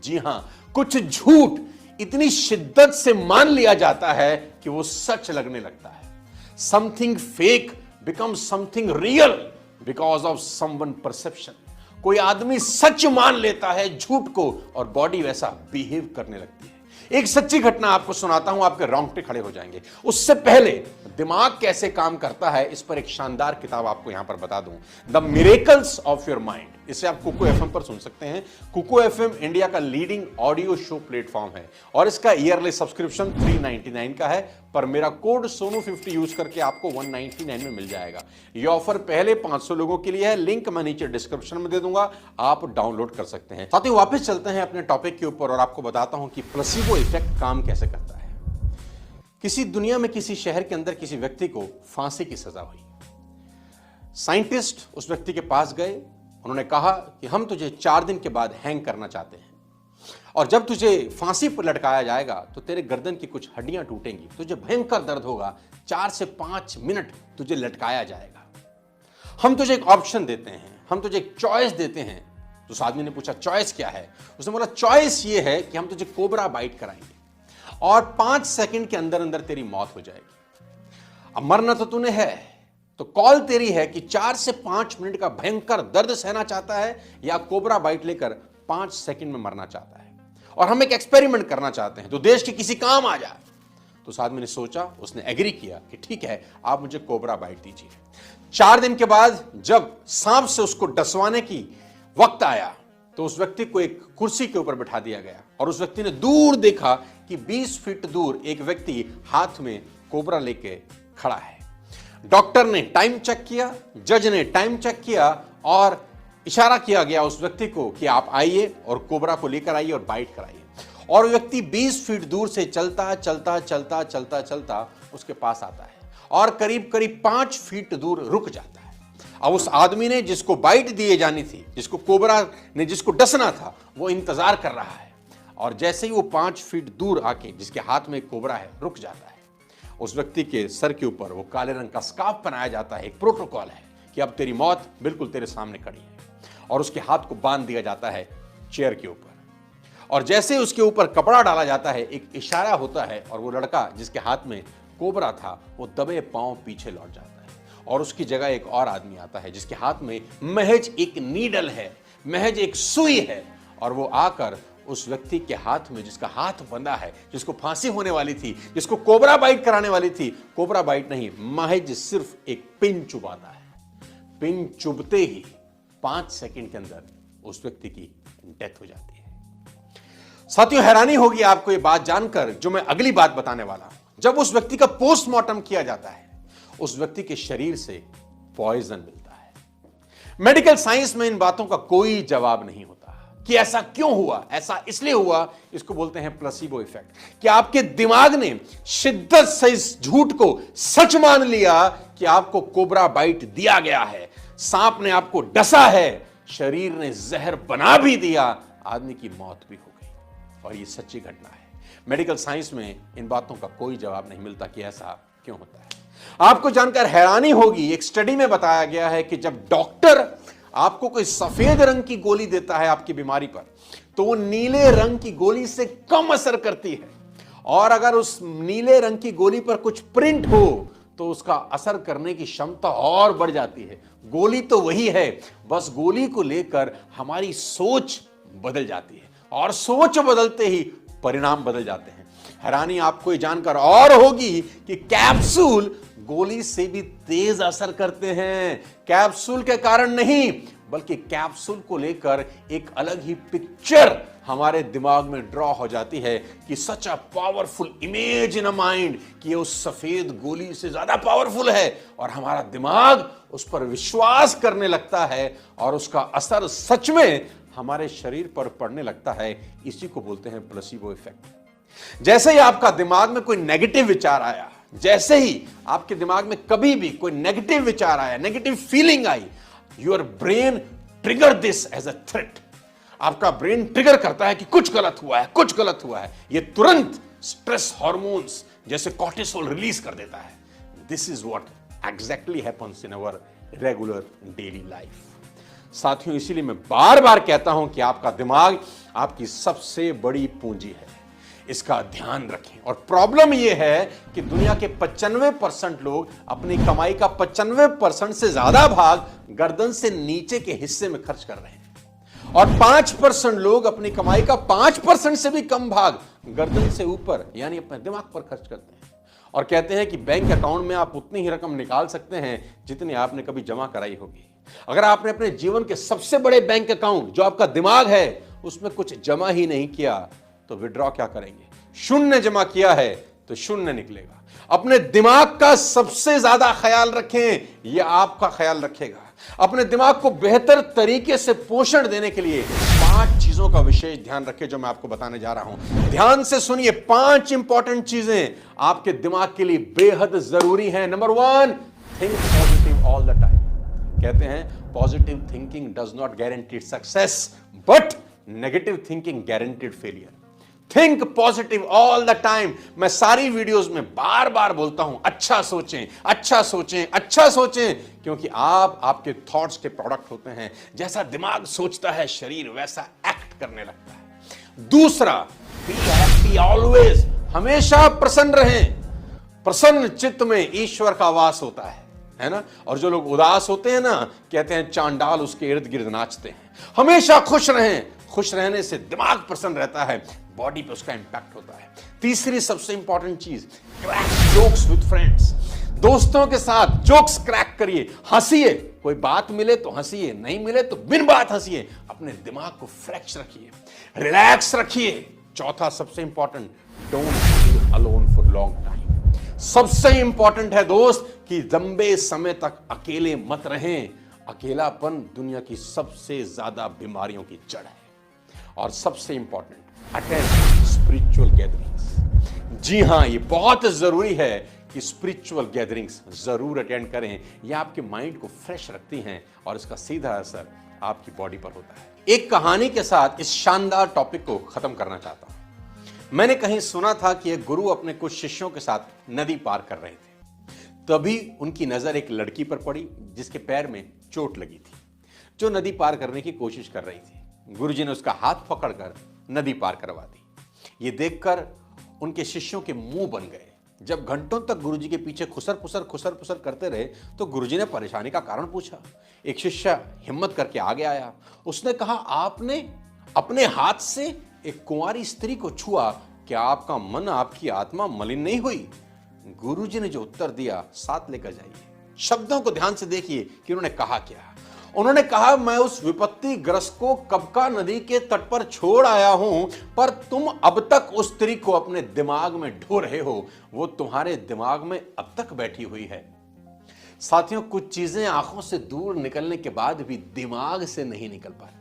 जी हां, कुछ झूठ इतनी शिद्दत से मान लिया जाता है कि वो सच लगने लगता है। Something fake becomes something real because of someone perception. कोई आदमी सच मान लेता है झूठ को और बॉडी वैसा बिहेव करने लगती है। एक सच्ची घटना आपको सुनाता हूं, आपके रोंगटे खड़े हो जाएंगे। उससे पहले दिमाग कैसे काम करता है इस पर एक शानदार किताब आपको यहां पर बता दूं, the miracles of your mind. इसे आप कुको एफएम पर सुन सकते हैं। कुको एफएम इंडिया का लीडिंग ऑडियो शो प्लेटफॉर्म है और इसका ईयरली सब्सक्रिप्शन 399 का है, पर मेरा कोड सोनू50 यूज करके आपको 199 में मिल जाएगा। यह ऑफर पहले 500 लोगों के लिए है, लिंक मैं नीचे डिस्क्रिप्शन में दे दूंगा, आप डाउनलोड कर सकते हैं। साथ ही वापस चलते हैं अपने टॉपिक के ऊपर और आपको बताता हूं कि प्लेसिबो इफेक्ट काम कैसे करता है। किसी दुनिया में किसी शहर के अंदर किसी व्यक्ति को फांसी की सजा हुई। साइंटिस्ट उस व्यक्ति के पास गए, उन्होंने कहा कि हम तुझे 4 दिन के बाद हैंग करना चाहते हैं और जब तुझे फांसी पर लटकाया जाएगा तो तेरे गर्दन की कुछ हड्डियां टूटेंगी, तुझे भयंकर दर्द होगा, 4 से 5 मिनट तुझे लटकाया जाएगा। हम तुझे एक ऑप्शन देते हैं, हम तुझे एक चॉइस देते हैं। तो उस आदमी ने पूछा चॉइस क्या है? उसने बोला चॉइस ये है कि हम तुझे कोबरा बाइट कराएंगे और 5 सेकंड के अंदर अंदर तेरी मौत हो जाएगी। अब मरना तो तूने है, तो कॉल तेरी है कि 4 से 5 मिनट का भयंकर दर्द सहना चाहता है या कोबरा बाइट लेकर 5 सेकंड में मरना चाहता है। और हम एक एक्सपेरिमेंट करना चाहते हैं तो देश के किसी काम आ जाए। तो उस आदमी ने सोचा, उसने एग्री किया कि ठीक है, आप मुझे कोबरा बाइट दीजिए। 4 दिन के बाद जब सांप से उसको डसवाने की वक्त आया तो उस व्यक्ति को एक कुर्सी के ऊपर बिठा दिया गया और उस व्यक्ति ने दूर देखा कि 20 फीट दूर एक व्यक्ति हाथ में कोबरा लेके खड़ा है। डॉक्टर ने टाइम चेक किया, जज ने टाइम चेक किया और इशारा किया गया उस व्यक्ति को कि आप आइए और कोबरा को लेकर आइए और बाइट कराइए। और व्यक्ति 20 फीट दूर से चलता चलता चलता चलता चलता उसके पास आता है और करीब करीब 5 फीट दूर रुक जाता है। अब उस आदमी ने जिसको बाइट दिए जानी थी, जिसको कोबरा ने जिसको डसना था, वो इंतजार कर रहा है और जैसे ही वो 5 फीट दूर आके जिसके हाथ में कोबरा है रुक जाता है, उस व्यक्ति के सर के ऊपर वो काले रंग का स्कार्फ पहनाया जाता है। एक प्रोटोकॉल है कि अब तेरी मौत बिल्कुल तेरे सामने खड़ी है और उसके हाथ को बांध दिया जाता है चेयर के ऊपर और जैसे उसके ऊपर कपड़ा डाला जाता है एक इशारा होता है और वो लड़का जिसके हाथ में कोबरा था वो दबे पांव पीछे लौट जाता है और उसकी जगह एक और आदमी आता है जिसके हाथ में महज एक नीडल है, महज एक सुई है और वो आकर उस व्यक्ति के हाथ में, जिसका हाथ बंधा है, जिसको फांसी होने वाली थी, जिसको कोबरा बाइट कराने वाली थी, कोबरा बाइट नहीं, महज सिर्फ एक पिन चुभाता है। पिन चुभते ही 5 सेकंड के अंदर उस व्यक्ति की डेथ हो जाती है। साथियों, हैरानी होगी आपको ये बात जानकर जो मैं अगली बात बताने वाला हूं। जब उस व्यक्ति का पोस्टमार्टम किया जाता है, उस व्यक्ति के शरीर से पॉइजन मिलता है। मेडिकल साइंस में इन बातों का कोई जवाब नहीं होता कि ऐसा क्यों हुआ। ऐसा इसलिए हुआ, इसको बोलते हैं प्लेसिबो इफेक्ट, कि आपके दिमाग ने शिद्दत से इस झूठ को सच मान लिया कि आपको कोबरा बाइट दिया गया है, सांप ने आपको डसा है, शरीर ने जहर बना भी दिया, आदमी की मौत भी हो गई। और ये सच्ची घटना है। मेडिकल साइंस में इन बातों का कोई जवाब नहीं मिलता कि ऐसा क्यों होता है। आपको जानकर हैरानी होगी, एक स्टडी में बताया गया है कि जब डॉक्टर आपको कोई सफेद रंग की गोली देता है आपकी बीमारी पर, तो वो नीले रंग की गोली से कम असर करती है और अगर उस नीले रंग की गोली पर कुछ प्रिंट हो तो उसका असर करने की क्षमता और बढ़ जाती है। गोली तो वही है, बस गोली को लेकर हमारी सोच बदल जाती है और सोच बदलते ही परिणाम बदल जाते हैं। हैरानी आपको ये जानकर और होगी कि कैप्सूल गोली से भी तेज असर करते हैं। कैप्सूल के कारण नहीं, बल्कि कैप्सूल को लेकर एक अलग ही पिक्चर हमारे दिमाग में ड्रॉ हो जाती है कि such a powerful image in a mind, कि ये उस सफेद गोली से ज्यादा पावरफुल है और हमारा दिमाग उस पर विश्वास करने लगता है और उसका असर सच में हमारे शरीर पर पड़ने लगता है। इसी को बोलते हैं प्लेसिबो इफेक्ट। जैसे ही आपका दिमाग में कोई नेगेटिव विचार आया, जैसे ही आपके दिमाग में कभी भी कोई नेगेटिव विचार आया, नेगेटिव फीलिंग आई, your brain trigger this as a threat. आपका ब्रेन ट्रिगर करता है कि कुछ गलत हुआ है, कुछ गलत हुआ है। यह तुरंत स्ट्रेस हार्मोन्स जैसे कॉर्टिसोल रिलीज कर देता है। This is what exactly happens in our regular daily life. साथियों, इसीलिए मैं बार बार कहता हूं कि आपका दिमाग आपकी सबसे बड़ी पूंजी है, इसका ध्यान रखें। और प्रॉब्लम यह है कि दुनिया के 95% लोग अपनी कमाई का 95% से ज्यादा भाग गर्दन से नीचे के हिस्से में खर्च कर रहे हैं, और 5% लोग अपनी कमाई का 5% से भी कम भाग गर्दन से ऊपर यानी अपने दिमाग पर खर्च करते हैं, और कहते हैं कि बैंक अकाउंट में आप उतनी ही रकम निकाल सकते हैं जितनी आपने कभी जमा कराई होगी। अगर आपने अपने जीवन के सबसे बड़े बैंक अकाउंट जो आपका दिमाग है उसमें कुछ जमा ही नहीं किया तो विड्रॉ क्या करेंगे? शून्य जमा किया है तो शून्य निकलेगा। अपने दिमाग का सबसे ज्यादा ख्याल रखें, यह आपका ख्याल रखेगा। अपने दिमाग को बेहतर तरीके से पोषण देने के लिए 5 चीजों का विशेष ध्यान रखें जो मैं आपको बताने जा रहा हूं। ध्यान से सुनिए, 5 इंपॉर्टेंट चीजें आपके दिमाग के लिए बेहद जरूरी हैं। Number 1, think positive all the time. कहते हैं positive thinking does not guarantee success but negative thinking guaranteed failure. Think positive all the time. मैं सारी वीडियोस में बार बार बोलता हूं, अच्छा सोचें, अच्छा सोचें, अच्छा सोचें, क्योंकि आप आपके थॉट्स के प्रोडक्ट होते हैं। जैसा दिमाग सोचता है शरीर वैसा एक्ट करने लगता है। दूसरा, बी हैप्पी ऑलवेज। हमेशा प्रसन्न रहें। प्रसन्न चित्त में ईश्वर का वास होता है ना। और जो लोग उदास होते हैं ना, कहते हैं चांडाल उसके इर्द गिर्द नाचते हैं। हमेशा खुश रहें। खुश रहने से दिमाग प्रसन्न रहता है, बॉडी पे उसका इंपैक्ट होता है। तीसरी सबसे इंपॉर्टेंट चीज, क्रैक जोक्स विद फ्रेंड्स। दोस्तों के साथ जोक्स क्रैक करिए, हंसिए। कोई बात मिले तो हंसिए, नहीं मिले तो बिन बात हंसिए। अपने दिमाग को फ्रेश रखिए, रिलैक्स रखिए। चौथा सबसे important, don't feel alone for long time. सबसे इंपॉर्टेंट है दोस्त कि लंबे समय तक अकेले मत रहें। अकेलापन दुनिया की सबसे ज्यादा बीमारियों की जड़ है। और सबसे इंपॉर्टेंट, अटेंड स्पिरिचुअल गैदरिंग्स। जी हां, ये बहुत जरूरी है कि स्पिरिचुअल गैदरिंग्स जरूर अटेंड करें। ये आपके माइंड को फ्रेश रखती हैं और इसका सीधा असर आपकी बॉडी पर होता है। एक कहानी के साथ इस शानदार टॉपिक को खत्म करना चाहता हूं। मैंने कहीं सुना था कि एक गुरु अपने कुछ शिष्यों के साथ नदी पार कर रहे थे। तभी उनकी नजर एक लड़की पर पड़ी जिसके पैर में चोट लगी थी, जो नदी पार करने की कोशिश कर रही थी। गुरुजी ने उसका हाथ पकड़कर नदी पार करवा दी। ये देखकर उनके शिष्यों के मुंह बन गए। जब घंटों तक गुरुजी के पीछे खुसर पुसर करते रहे तो गुरुजी ने परेशानी का कारण पूछा। एक शिष्य हिम्मत करके आगे आया। उसने कहा, आपने अपने हाथ से एक कुंवारी स्त्री को छुआ, क्या आपका मन, आपकी आत्मा मलिन नहीं हुई? गुरुजी ने जो उत्तर दिया, साथ लेकर जाइए। शब्दों को ध्यान से देखिए कि उन्होंने कहा क्या। उन्होंने कहा, मैं उस विपत्ति ग्रस्त को कब का नदी के तट पर छोड़ आया हूं, पर तुम अब तक उस स्त्री को अपने दिमाग में ढो रहे हो। वो तुम्हारे दिमाग में अब तक बैठी हुई है। साथियों, कुछ चीजें आंखों से दूर निकलने के बाद भी दिमाग से नहीं निकल पाती।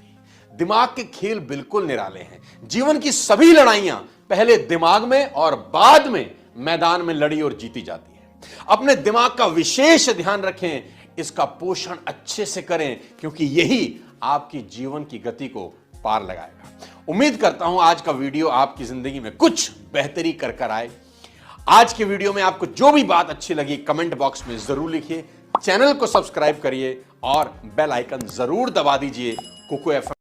दिमाग के खेल बिल्कुल निराले हैं। जीवन की सभी लड़ाइयां पहले दिमाग में और बाद में मैदान में लड़ी और जीती जाती है। अपने दिमाग का विशेष ध्यान रखें, इसका पोषण अच्छे से करें, क्योंकि यही आपकी जीवन की गति को पार लगाएगा। उम्मीद करता हूं आज का वीडियो आपकी जिंदगी में कुछ बेहतरी कर आए। आज के वीडियो में आपको जो भी बात अच्छी लगी कमेंट बॉक्स में जरूर लिखिए। चैनल को सब्सक्राइब करिए और बेल आइकन जरूर दबा दीजिए। कुकू FM